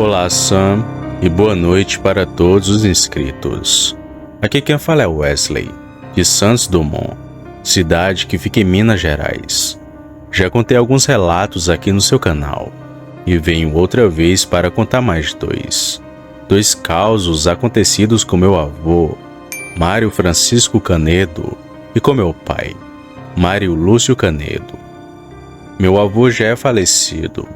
Olá, Sam, e boa noite para todos os inscritos. Aqui quem fala é Wesley, de Santos Dumont, cidade que fica em Minas Gerais. Já contei alguns relatos aqui no seu canal, e venho outra vez para contar mais dois causos acontecidos com meu avô, Mário Francisco Canedo, e com meu pai, Mário Lúcio Canedo. Meu avô já é falecido,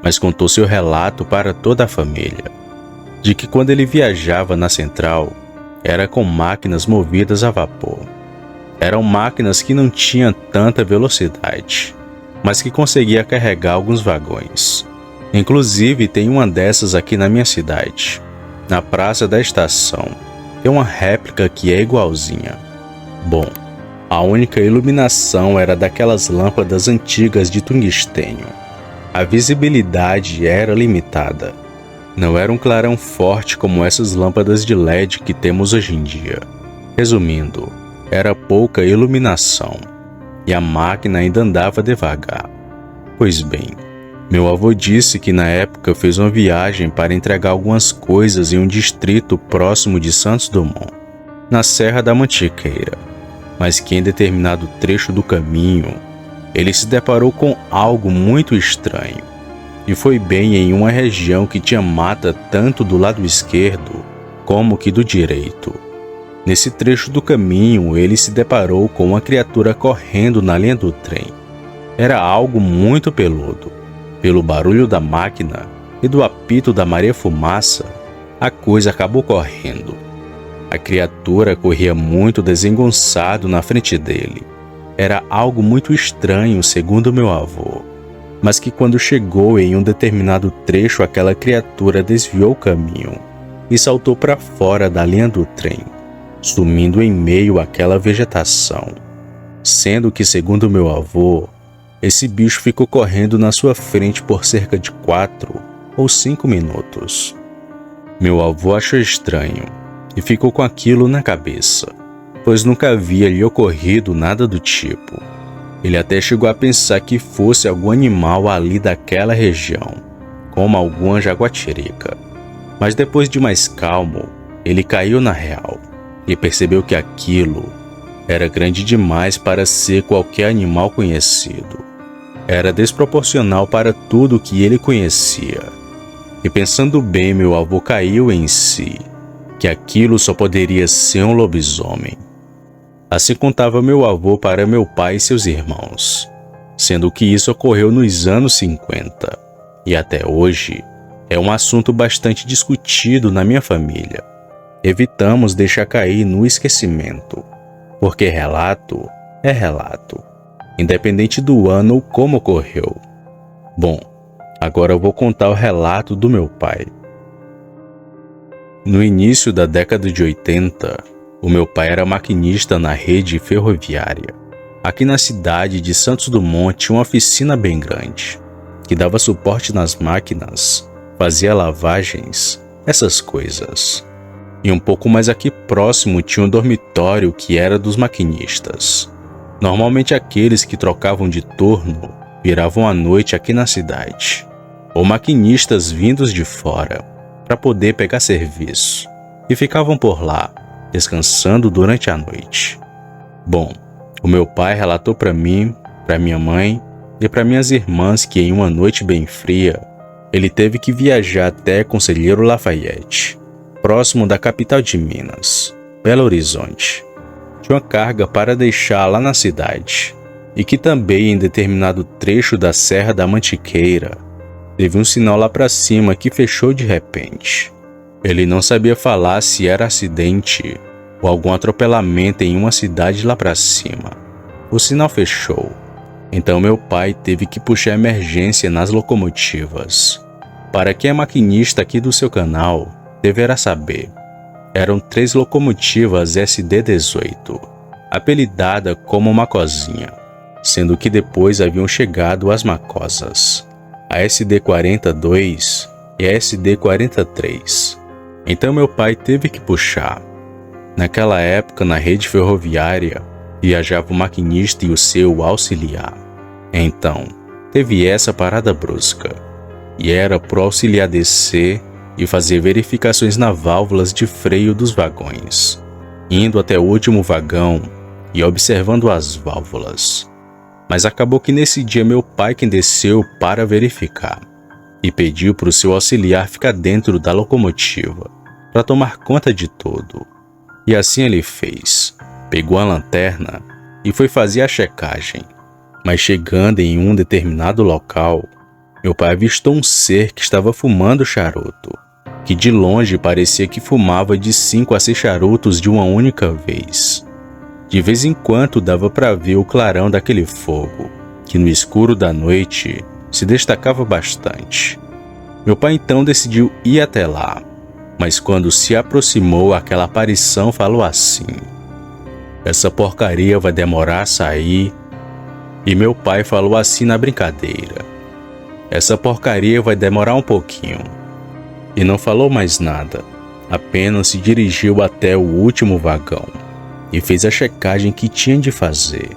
mas contou seu relato para toda a família, de que quando ele viajava na central, era com máquinas movidas a vapor. Eram máquinas que não tinham tanta velocidade, mas que conseguia carregar alguns vagões. Inclusive, tem uma dessas aqui na minha cidade, na Praça da Estação. Tem uma réplica que é igualzinha. Bom, a única iluminação era daquelas lâmpadas antigas de tungstênio. A visibilidade era limitada. Não era um clarão forte como essas lâmpadas de LED que temos hoje em dia. Resumindo, era pouca iluminação e a máquina ainda andava devagar. Pois bem, meu avô disse que na época fez uma viagem para entregar algumas coisas em um distrito próximo de Santos Dumont, na Serra da Mantiqueira, mas que em determinado trecho do caminho ele se deparou com algo muito estranho, e foi bem em uma região que tinha mata tanto do lado esquerdo como que do direito. Nesse trecho do caminho, ele se deparou com uma criatura correndo na linha do trem. Era algo muito peludo. Pelo barulho da máquina e do apito da Maria Fumaça, a coisa acabou correndo. A criatura corria muito desengonçado na frente dele. Era algo muito estranho, segundo meu avô, mas que quando chegou em um determinado trecho, aquela criatura desviou o caminho e saltou para fora da linha do trem, sumindo em meio àquela vegetação. Sendo que, segundo meu avô, esse bicho ficou correndo na sua frente por cerca de 4 ou 5 minutos. Meu avô achou estranho e ficou com aquilo na cabeça, pois nunca havia lhe ocorrido nada do tipo. Ele até chegou a pensar que fosse algum animal ali daquela região, como alguma jaguatirica. Mas depois de mais calmo, ele caiu na real e percebeu que aquilo era grande demais para ser qualquer animal conhecido. Era desproporcional para tudo que ele conhecia. E pensando bem, meu avô caiu em si, que aquilo só poderia ser um lobisomem. Assim contava meu avô para meu pai e seus irmãos, sendo que isso ocorreu nos anos 50, e até hoje é um assunto bastante discutido na minha família. Evitamos deixar cair no esquecimento, porque relato é relato, independente do ano ou como ocorreu. Bom, agora eu vou contar o relato do meu pai. No início da década de 80, o meu pai era maquinista na rede ferroviária. Aqui na cidade de Santos Dumont tinha uma oficina bem grande, que dava suporte nas máquinas, fazia lavagens, essas coisas. E um pouco mais aqui próximo tinha um dormitório que era dos maquinistas. Normalmente aqueles que trocavam de turno viravam à noite aqui na cidade, ou maquinistas vindos de fora, para poder pegar serviço, e ficavam por lá, descansando durante a noite. Bom, o meu pai relatou para mim, para minha mãe e para minhas irmãs que em uma noite bem fria, ele teve que viajar até Conselheiro Lafayette, próximo da capital de Minas, Belo Horizonte. Tinha uma carga para deixar lá na cidade, e que também em determinado trecho da Serra da Mantiqueira, teve um sinal lá para cima que fechou de repente. Ele não sabia falar se era acidente ou algum atropelamento em uma cidade lá para cima. O sinal fechou. Então meu pai teve que puxar emergência nas locomotivas. Para quem é maquinista aqui do seu canal, deverá saber. Eram 3 locomotivas SD-18, apelidada como Macozinha, sendo que depois haviam chegado as Macosas, a SD-42 e a SD-43. Então meu pai teve que puxar. Naquela época, na rede ferroviária, viajava o maquinista e o seu auxiliar. Então, teve essa parada brusca, e era pro auxiliar descer e fazer verificações nas válvulas de freio dos vagões, indo até o último vagão e observando as válvulas. Mas acabou que nesse dia meu pai quem desceu para verificar e pediu para o seu auxiliar ficar dentro da locomotiva para tomar conta de tudo. E assim ele fez. Pegou a lanterna e foi fazer a checagem. Mas chegando em um determinado local, meu pai avistou um ser que estava fumando charuto, que de longe parecia que fumava de 5 a 6 charutos de uma única vez. De vez em quando dava para ver o clarão daquele fogo, que no escuro da noite se destacava bastante. Meu pai então decidiu ir até lá, mas quando se aproximou, aquela aparição falou assim: "Essa porcaria vai demorar a sair." E meu pai falou assim na brincadeira: "Essa porcaria vai demorar um pouquinho." E não falou mais nada, apenas se dirigiu até o último vagão e fez a checagem que tinha de fazer.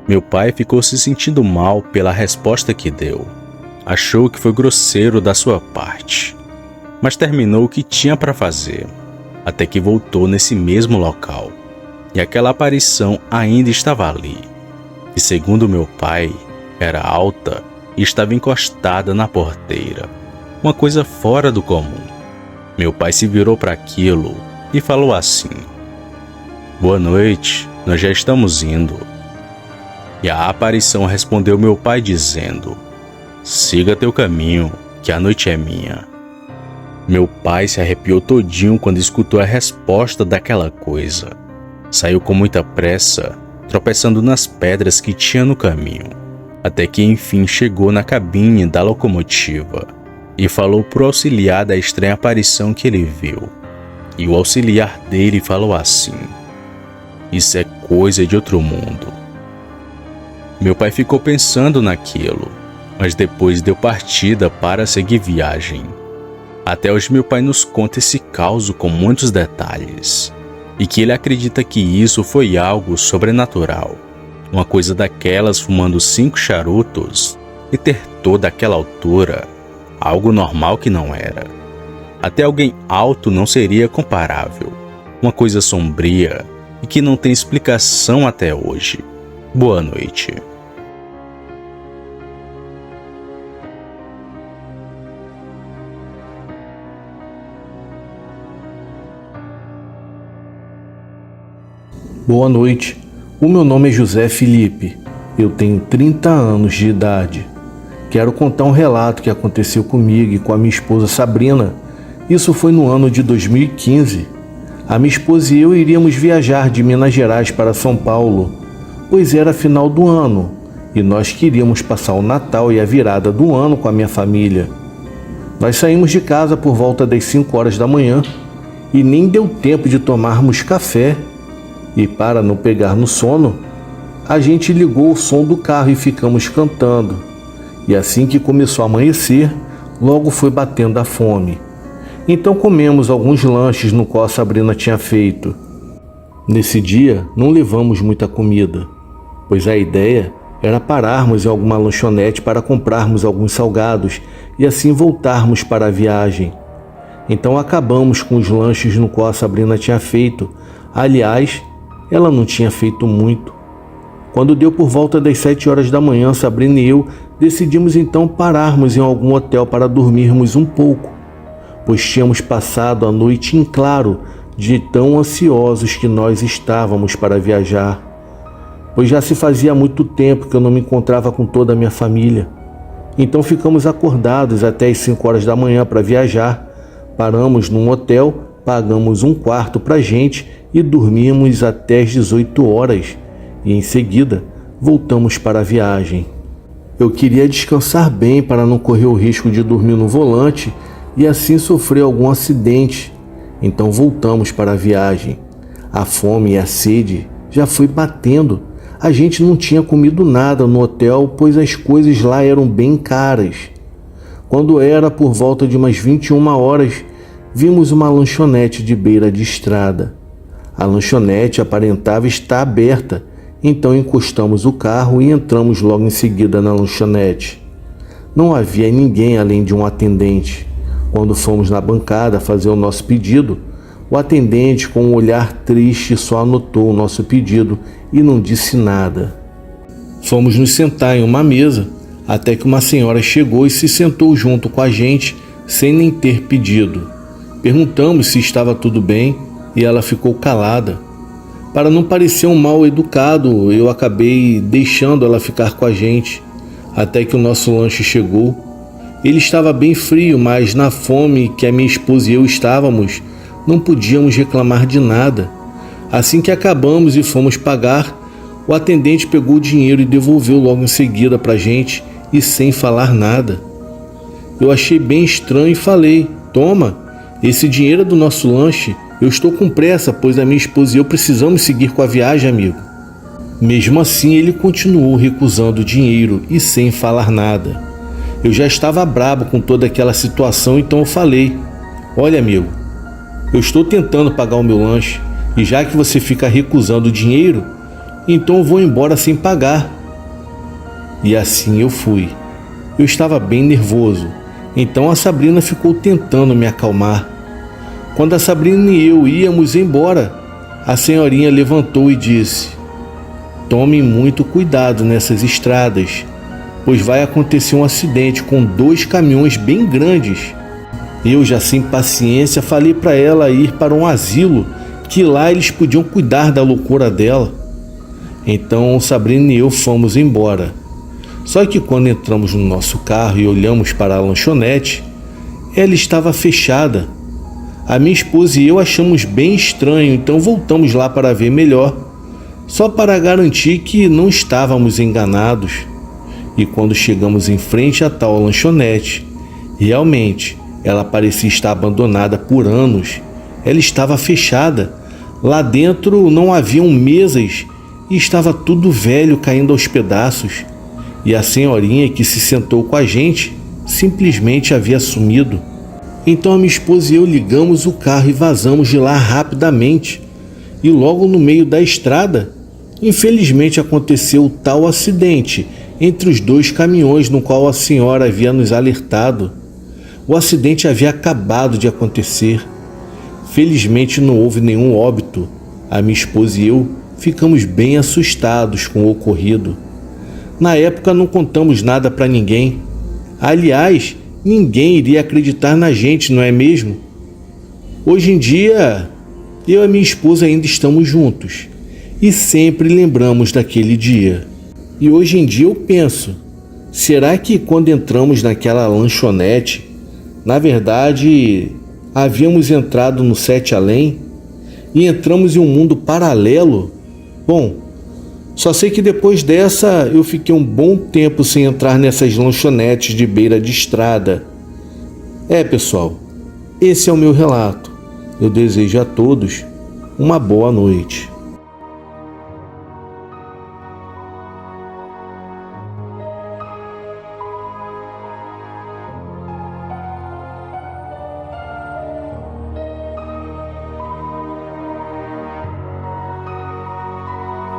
Meu pai ficou se sentindo mal pela resposta que deu. Achou que foi grosseiro da sua parte, mas terminou o que tinha para fazer, até que voltou nesse mesmo local, e aquela aparição ainda estava ali, e segundo meu pai, era alta e estava encostada na porteira, uma coisa fora do comum. Meu pai se virou para aquilo e falou assim: "Boa noite, nós já estamos indo." E a aparição respondeu meu pai dizendo: "Siga teu caminho, que a noite é minha." Meu pai se arrepiou todinho quando escutou a resposta daquela coisa. Saiu com muita pressa, tropeçando nas pedras que tinha no caminho, até que enfim chegou na cabine da locomotiva e falou pro auxiliar da estranha aparição que ele viu. E o auxiliar dele falou assim: "Isso é coisa de outro mundo." Meu pai ficou pensando naquilo, mas depois deu partida para seguir viagem. Até hoje meu pai nos conta esse caso com muitos detalhes, e que ele acredita que isso foi algo sobrenatural, uma coisa daquelas fumando 5 charutos e ter toda aquela altura, algo normal que não era. Até alguém alto não seria comparável, uma coisa sombria e que não tem explicação até hoje. Boa noite. Boa noite, o meu nome é José Felipe, eu tenho 30 anos de idade. Quero contar um relato que aconteceu comigo e com a minha esposa Sabrina. Isso foi no ano de 2015. A minha esposa e eu iríamos viajar de Minas Gerais para São Paulo, pois era final do ano e nós queríamos passar o Natal e a virada do ano com a minha família. Nós saímos de casa por volta das 5 horas da manhã e nem deu tempo de tomarmos café. E para não pegar no sono, a gente ligou o som do carro e ficamos cantando. E assim que começou a amanhecer, logo foi batendo a fome. Então comemos alguns lanches no qual a Sabrina tinha feito. Nesse dia não levamos muita comida, pois a ideia era pararmos em alguma lanchonete para comprarmos alguns salgados e assim voltarmos para a viagem. Então acabamos com os lanches no qual a Sabrina tinha feito. Aliás, ela não tinha feito muito. Quando deu por volta das 7 horas da manhã, Sabrina e eu decidimos então pararmos em algum hotel para dormirmos um pouco, pois tínhamos passado a noite em claro de tão ansiosos que nós estávamos para viajar, pois já se fazia muito tempo que eu não me encontrava com toda a minha família. Então ficamos acordados até as 5 horas da manhã para viajar. Paramos num hotel, pagamos um quarto para a gente e dormimos até as 18 horas e em seguida voltamos para a viagem. Eu queria descansar bem para não correr o risco de dormir no volante e assim sofrer algum acidente. Então voltamos para a viagem. A fome e a sede já foi batendo. A gente não tinha comido nada no hotel, pois as coisas lá eram bem caras. Quando era por volta de umas 21 horas, vimos uma lanchonete de beira de estrada. A lanchonete aparentava estar aberta, então encostamos o carro e entramos logo em seguida na lanchonete. Não havia ninguém além de um atendente. Quando fomos na bancada fazer o nosso pedido, o atendente, com um olhar triste, só anotou o nosso pedido e não disse nada. Fomos nos sentar em uma mesa, até que uma senhora chegou e se sentou junto com a gente, sem nem ter pedido. Perguntamos se estava tudo bem e ela ficou calada. Para não parecer um mal educado, eu acabei deixando ela ficar com a gente, até que o nosso lanche chegou. Ele estava bem frio, mas na fome que a minha esposa e eu estávamos, não podíamos reclamar de nada. Assim que acabamos e fomos pagar, o atendente pegou o dinheiro e devolveu logo em seguida para a gente e sem falar nada. Eu achei bem estranho e falei: toma, esse dinheiro é do nosso lanche. Eu estou com pressa, pois a minha esposa e eu precisamos seguir com a viagem, amigo. Mesmo assim, ele continuou recusando o dinheiro e sem falar nada. Eu já estava brabo com toda aquela situação, então eu falei: olha, amigo, eu estou tentando pagar o meu lanche e já que você fica recusando o dinheiro, então eu vou embora sem pagar. E assim eu fui. Eu estava bem nervoso, então a Sabrina ficou tentando me acalmar. Quando a Sabrina e eu íamos embora, a senhorinha levantou e disse: tome muito cuidado nessas estradas, pois vai acontecer um acidente com 2 caminhões bem grandes. Eu, já sem paciência, falei para ela ir para um asilo, que lá eles podiam cuidar da loucura dela. Então Sabrina e eu fomos embora. Só que quando entramos no nosso carro e olhamos para a lanchonete, ela estava fechada. A minha esposa e eu achamos bem estranho, então voltamos lá para ver melhor, só para garantir que não estávamos enganados. E quando chegamos em frente à tal lanchonete, realmente ela parecia estar abandonada por anos. Ela estava fechada. Lá dentro não haviam mesas e estava tudo velho, caindo aos pedaços. E a senhorinha que se sentou com a gente simplesmente havia sumido. Então a minha esposa e eu ligamos o carro e vazamos de lá rapidamente. E logo no meio da estrada, infelizmente aconteceu o tal acidente entre os 2 caminhões no qual a senhora havia nos alertado. O acidente havia acabado de acontecer. Felizmente não houve nenhum óbito. A minha esposa e eu ficamos bem assustados com o ocorrido. Na época não contamos nada para ninguém. Aliás, ninguém iria acreditar na gente, não é mesmo? Hoje em dia, eu e minha esposa ainda estamos juntos e sempre lembramos daquele dia. E hoje em dia eu penso, será que quando entramos naquela lanchonete, na verdade, havíamos entrado no 7 Além e entramos em um mundo paralelo? Bom, só sei que depois dessa eu fiquei um bom tempo sem entrar nessas lanchonetes de beira de estrada. Pessoal, esse é o meu relato. Eu desejo a todos uma boa noite.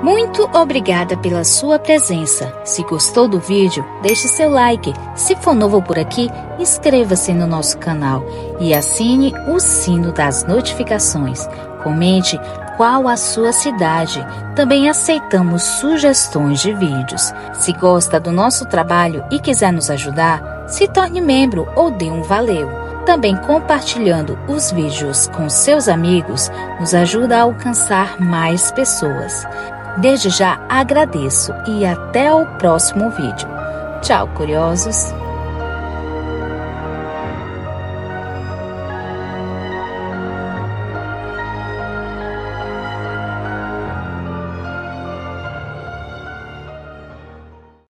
Muito obrigada pela sua presença. Se gostou do vídeo, deixe seu like. Se for novo por aqui, inscreva-se no nosso canal e assine o sino das notificações. Comente qual a sua cidade. Também aceitamos sugestões de vídeos. Se gosta do nosso trabalho e quiser nos ajudar, se torne membro ou dê um valeu. Também compartilhando os vídeos com seus amigos nos ajuda a alcançar mais pessoas. Desde já agradeço e até o próximo vídeo. Tchau, curiosos!